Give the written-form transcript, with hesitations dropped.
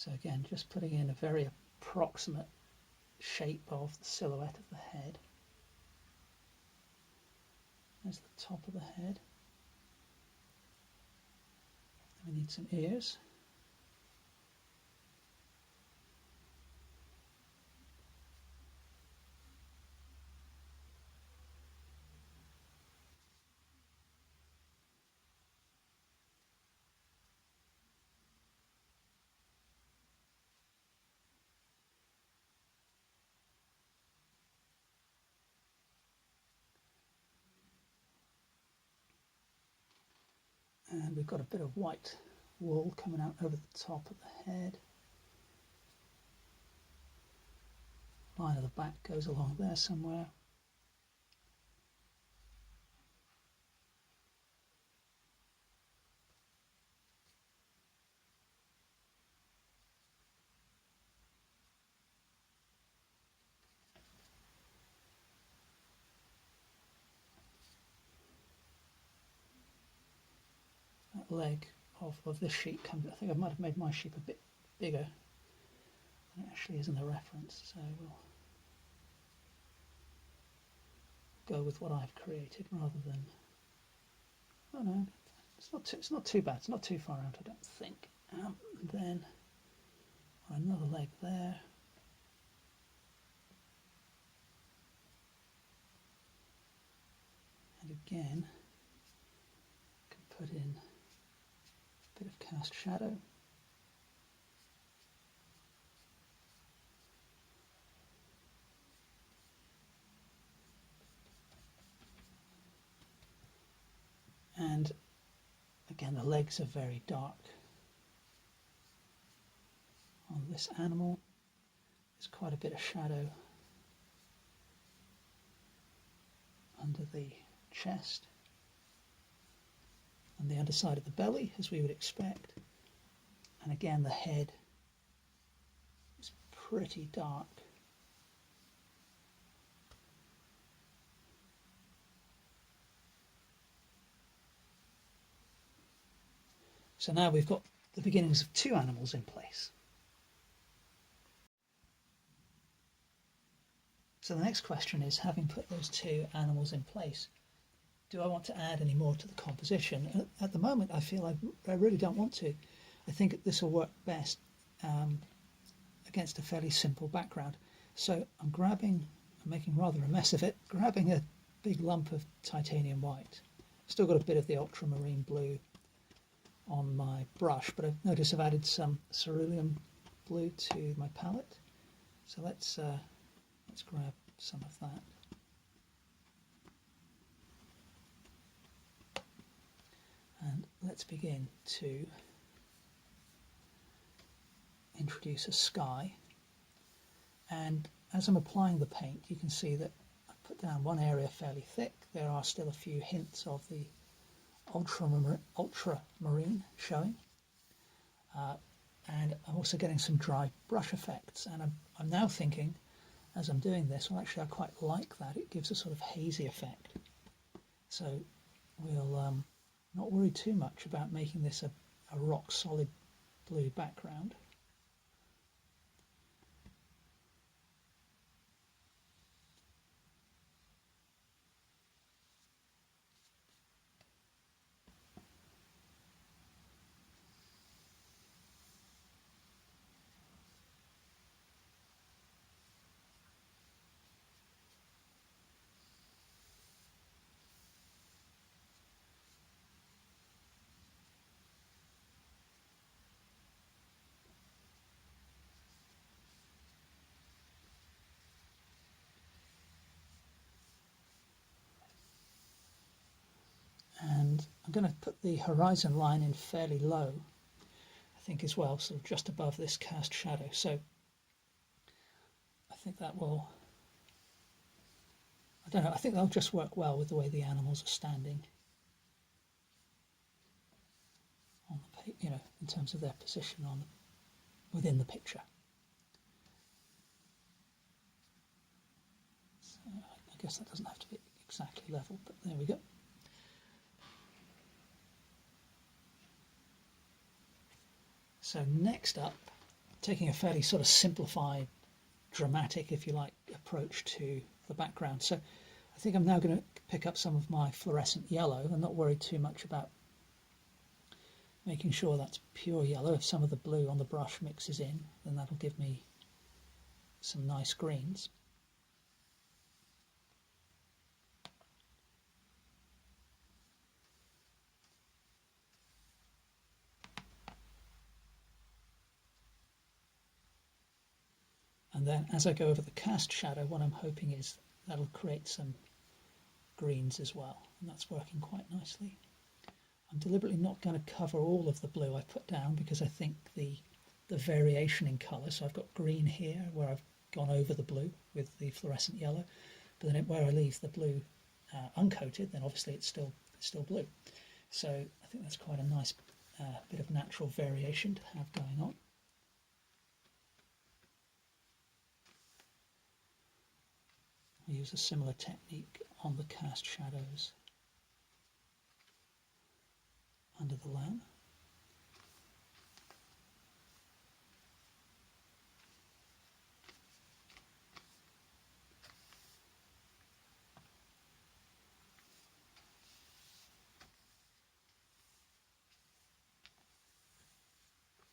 So again, just putting in a very approximate shape of the silhouette of the head. There's the top of the head. Then we need some ears. And we've got a bit of white wool coming out over the top of the head. Line of the back goes along there somewhere. That leg of this sheep comes, I think I might have made my sheep a bit bigger than it actually is in the reference, so we'll go with what I've created rather than, oh no, it's not too bad, it's not too far out, I don't think. Then another leg there. And again, I can put in a bit of cast shadow. And again, the legs are very dark on this animal. There's quite a bit of shadow under the chest and the underside of the belly, as we would expect. And again, the head is pretty dark. So now we've got the beginnings of two animals in place. So the next question is, having put those two animals in place, do I want to add any more to the composition? At the moment, I feel I really don't want to. I think this will work best against a fairly simple background. So I'm making rather a mess of it, grabbing a big lump of titanium white. Still got a bit of the ultramarine blue on my brush, but I've noticed I've added some coeruleum blue to my palette. So let's grab some of that. And let's begin to introduce a sky. And as I'm applying the paint, you can see that I've put down one area fairly thick. There are still a few hints of the ultramarine showing. And I'm also getting some dry brush effects. And I'm now thinking, as I'm doing this, well, actually I quite like that. It gives a sort of hazy effect. So we'll not worry too much about making this a rock solid blue background. And I'm going to put the horizon line in fairly low, I think, as well, sort of just above this cast shadow. So I think that will, I don't know, I think that'll just work well with the way the animals are standing on the, you know, in terms of their position on within the picture. So I guess that doesn't have to be exactly level, but there we go. So next up, taking a fairly sort of simplified, dramatic, if you like, approach to the background. So I think I'm now going to pick up some of my fluorescent yellow and not worry too much about making sure that's pure yellow. If some of the blue on the brush mixes in, then that'll give me some nice greens. And then as I go over the cast shadow, what I'm hoping is that'll create some greens as well, and that's working quite nicely. I'm deliberately not going to cover all of the blue I put down because I think the variation in colour, so I've got green here where I've gone over the blue with the fluorescent yellow, but then where I leave the blue uncoated, then obviously it's still blue. So I think that's quite a nice bit of natural variation to have going on. I'll use a similar technique on the cast shadows under the lamp.